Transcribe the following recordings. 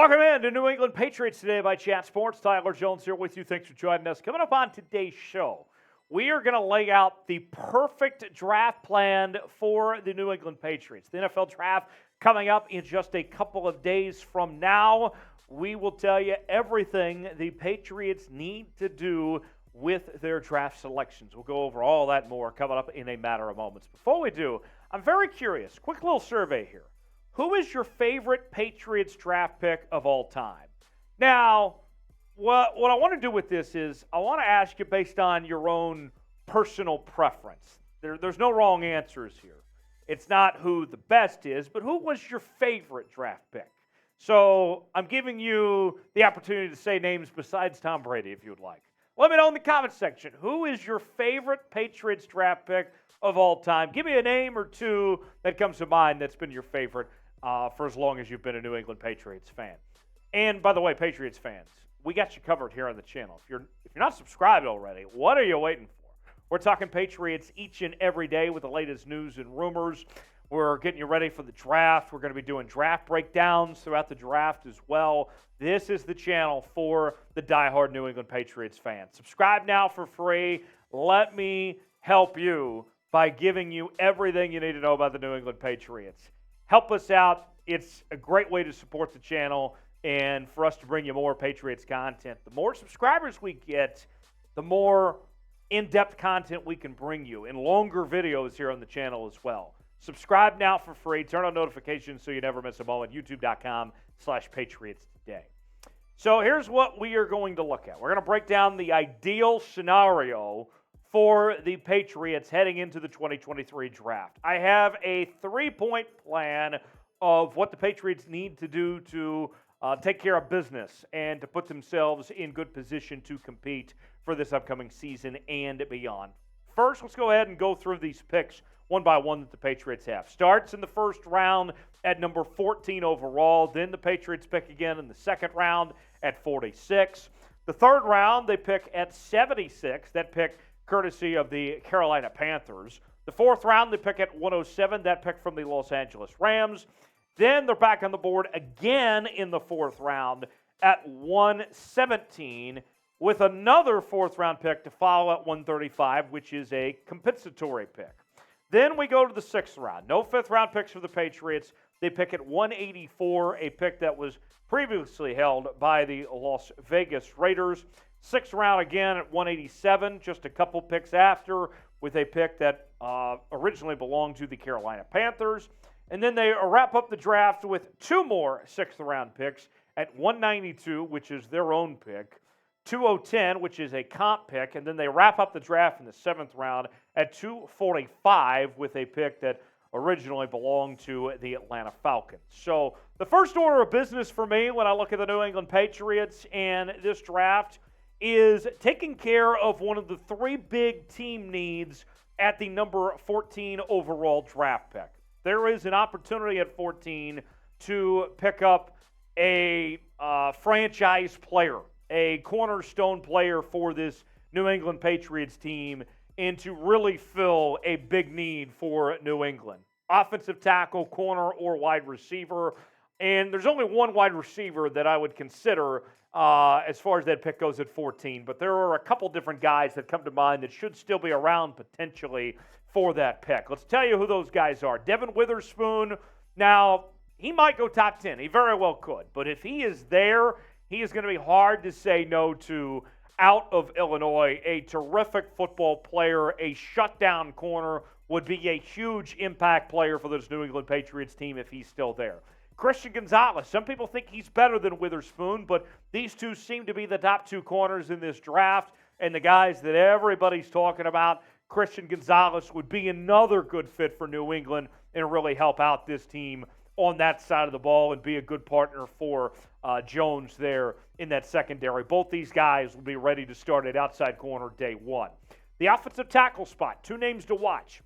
Welcome in to New England Patriots Today by Chat Sports. Tyler Jones here with you. Thanks for joining us. Coming up on today's show, we are going to lay out the perfect draft plan for the New England Patriots. The NFL draft coming up in just a couple of days from now. We will tell you everything the Patriots need to do with their draft selections. We'll go over all that and more coming up in a matter of moments. Before we do, I'm very curious. Quick little survey here. Who is your favorite Patriots draft pick of all time? Now, what I want to do with this is I want to ask you based on your own personal preference. There's no wrong answers here. It's not who the best is, but who was your favorite draft pick? So I'm giving you the opportunity to say names besides Tom Brady if you would like. Let me know in the comments section. Who is your favorite Patriots draft pick of all time? Give me a name or two that comes to mind that's been your favorite for as long as you've been a New England Patriots fan. And by the way, Patriots fans, we got you covered here on the channel. If you're not subscribed already, what are you waiting for? We're talking Patriots each and every day with the latest news and rumors. We're getting you ready for the draft. We're going to be doing draft breakdowns throughout the draft as well. This is the channel for the diehard New England Patriots fan. Subscribe now for free. Let me help you by giving you everything you need to know about the New England Patriots. Help us out. It's a great way to support the channel and for us to bring you more Patriots content. The more subscribers we get, the more in-depth content we can bring you and longer videos here on the channel as well. Subscribe now for free. Turn on notifications so you never miss a moment. YouTube.com/Patriots Today. So here's what we are going to look at. We're going to break down the ideal scenario for the Patriots heading into the 2023 draft. I have a 3-point plan of what the Patriots need to do to take care of business and to put themselves in good position to compete for this upcoming season and beyond. First, let's go ahead and go through these picks one by one that the Patriots have. Starts in the first round at number 14 overall. Then the Patriots pick again in the second round at 46. The third round, they pick at 76. That pick courtesy of the Carolina Panthers. The fourth round, they pick at 107. That pick from the Los Angeles Rams. Then they're back on the board again in the fourth round at 117 with another fourth-round pick to follow at 135, which is a compensatory pick. Then we go to the sixth round. No fifth-round picks for the Patriots. They pick at 184, a pick that was previously held by the Las Vegas Raiders. Sixth round again at 187, just a couple picks after, with a pick that originally belonged to the Carolina Panthers. And then they wrap up the draft with two more sixth-round picks at 192, which is their own pick, 210, which is a comp pick, and then they wrap up the draft in the seventh round at 245 with a pick that originally belonged to the Atlanta Falcons. So the first order of business for me when I look at the New England Patriots and this draft is taking care of one of the three big team needs at the number 14 overall draft pick. There is an opportunity at 14 to pick up a franchise player, a cornerstone player for this New England Patriots team, and to really fill a big need for New England. Offensive tackle, corner, or wide receiver. And there's only one wide receiver that I would consider as far as that pick goes at 14. But there are a couple different guys that come to mind that should still be around potentially for that pick. Let's tell you who those guys are. Devon Witherspoon. Now, he might go top 10. He very well could. But if he is there, he is going to be hard to say no to out of Illinois. A terrific football player, a shutdown corner, would be a huge impact player for this New England Patriots team if he's still there. Christian Gonzalez. Some people think he's better than Witherspoon, but these two seem to be the top two corners in this draft, and the guys that everybody's talking about. Christian Gonzalez would be another good fit for New England and really help out this team on that side of the ball and be a good partner for Jones there in that secondary. Both these guys will be ready to start at outside corner day one. The offensive tackle spot, two names to watch.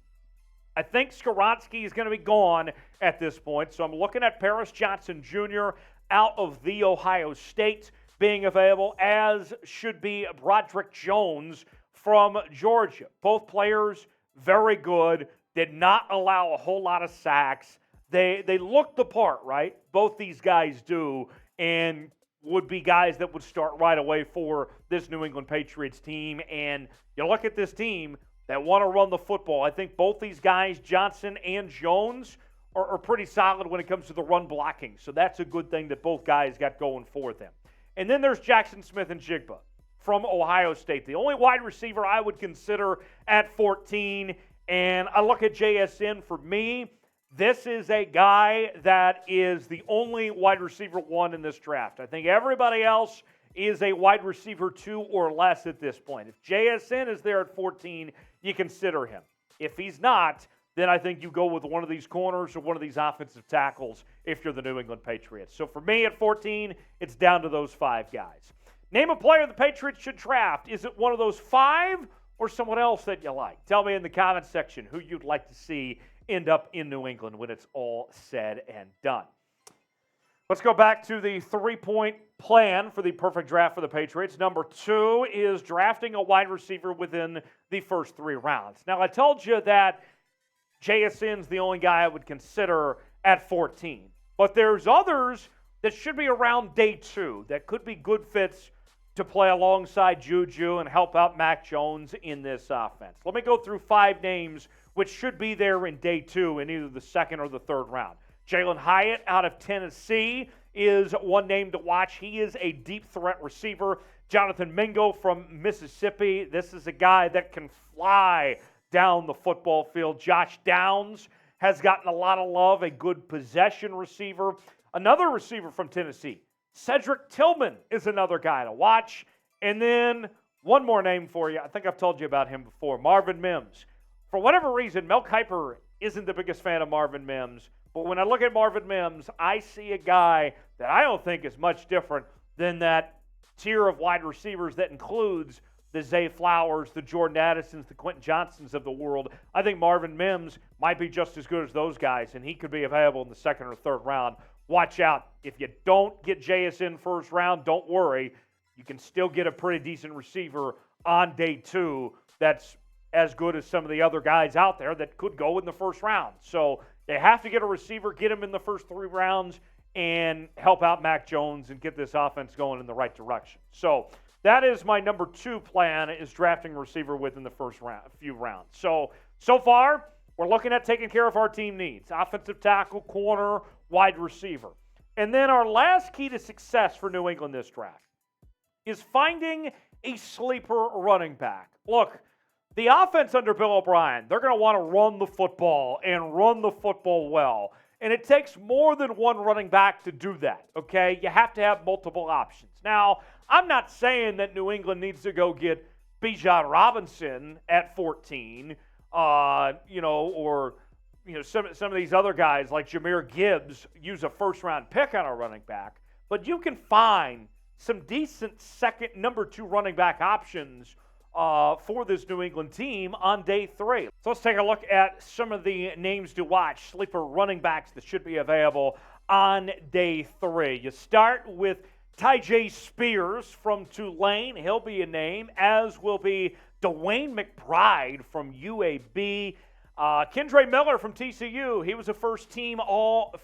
I think Skoronski is going to be gone at this point, so I'm looking at Paris Johnson Jr. out of The Ohio State being available, as should be Broderick Jones from Georgia. Both players very good, did not allow a whole lot of sacks. They look the part, right? Both these guys do, and would be guys that would start right away for this New England Patriots team. And you look at this team that want to run the football. I think both these guys, Johnson and Jones, are pretty solid when it comes to the run blocking. So that's a good thing that both guys got going for them. And then there's Jaxon Smith-Njigba from Ohio State, the only wide receiver I would consider at 14. And I look at JSN. For me, this is a guy that is the only wide receiver 1 in this draft. I think everybody else is a wide receiver 2 or less at this point. If JSN is there at 14, you consider him. If he's not, then I think you go with one of these corners or one of these offensive tackles if you're the New England Patriots. So for me at 14, it's down to those 5 guys. Name a player the Patriots should draft. Is it one of those 5 or someone else that you like? Tell me in the comments section who you'd like to see end up in New England when it's all said and done. Let's go back to the 3-point plan for the perfect draft for the Patriots. Number 2 is drafting a wide receiver within the first 3 rounds. Now, I told you that JSN's the only guy I would consider at 14. But there's others that should be around day 2 that could be good fits to play alongside Juju and help out Mac Jones in this offense. Let me go through 5 names which should be there in day 2 in either the second or the third round. Jalin Hyatt out of Tennessee is one name to watch. He is a deep threat receiver. Jonathan Mingo from Mississippi. This is a guy that can fly down the football field. Josh Downs has gotten a lot of love, a good possession receiver. Another receiver from Tennessee, Cedric Tillman, is another guy to watch. And then one more name for you. I think I've told you about him before, Marvin Mims. For whatever reason, Mel Kiper isn't the biggest fan of Marvin Mims. But when I look at Marvin Mims, I see a guy that I don't think is much different than that tier of wide receivers that includes the Zay Flowers, the Jordan Addisons, the Quentin Johnsons of the world. I think Marvin Mims might be just as good as those guys, and he could be available in the second or third round. Watch out. If you don't get JSN first round, don't worry. You can still get a pretty decent receiver on day 2 that's as good as some of the other guys out there that could go in the first round. So they have to get a receiver, get him in the first 3 rounds, and help out Mac Jones and get this offense going in the right direction. So that is my number 2 plan, is drafting a receiver within the first few rounds. So far, we're looking at taking care of our team needs. Offensive tackle, corner, wide receiver. And then our last key to success for New England this draft is finding a sleeper running back. Look, the offense under Bill O'Brien, they're going to want to run the football and run the football well. And it takes more than one running back to do that, okay? You have to have multiple options. Now, I'm not saying that New England needs to go get Bijan Robinson at 14, or some of these other guys like Jahmyr Gibbs use a first-round pick on a running back. But you can find some decent number 2 running back options for this New England team on day 3. So let's take a look at some of the names to watch, sleeper running backs that should be available on day 3. You start with Tyjae Spears from Tulane. He'll be a name, as will be DeWayne McBride from UAB. Kendre Miller from TCU. He was a first-team All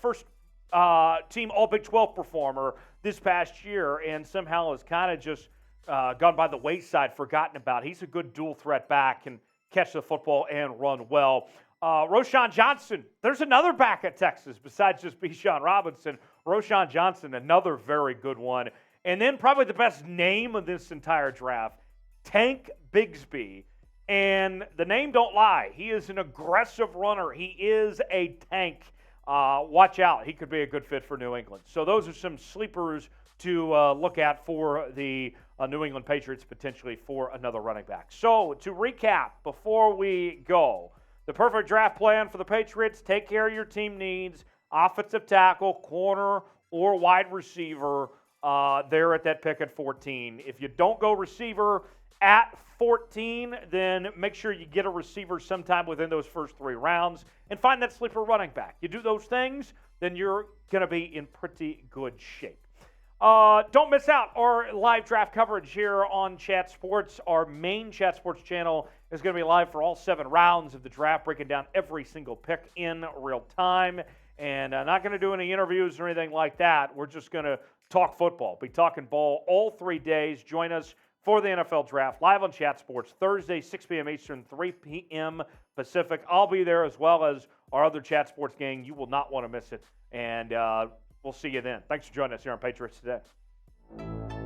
Big 12 performer this past year, and somehow has kind of just gone by the wayside, forgotten about. He's a good dual threat back, can catch the football and run well. Roschon Johnson, there's another back at Texas besides just Bijan Robinson. Roschon Johnson, another very good one. And then probably the best name of this entire draft, Tank Bigsby. And the name don't lie. He is an aggressive runner. He is a tank. Watch out. He could be a good fit for New England. So those are some sleepers to look at for the New England Patriots, potentially for another running back. So to recap, before we go, the perfect draft plan for the Patriots: take care of your team needs, offensive tackle, corner, or wide receiver there at that pick at 14. If you don't go receiver at 14, then make sure you get a receiver sometime within those first 3 rounds and find that sleeper running back. You do those things, then you're going to be in pretty good shape. Don't miss out our live draft coverage here on Chat Sports. Our main Chat Sports channel is going to be live for all 7 rounds of the draft, breaking down every single pick in real time. and not going to do any interviews or anything like that. We're just going to talk football, be talking ball all 3 days. Join us for the NFL Draft live on Chat Sports Thursday, 6 p.m. Eastern, 3 p.m. Pacific. I'll be there as well as our other Chat Sports gang. You will not want to miss it, and we'll see you then. Thanks for joining us here on Patriots Today.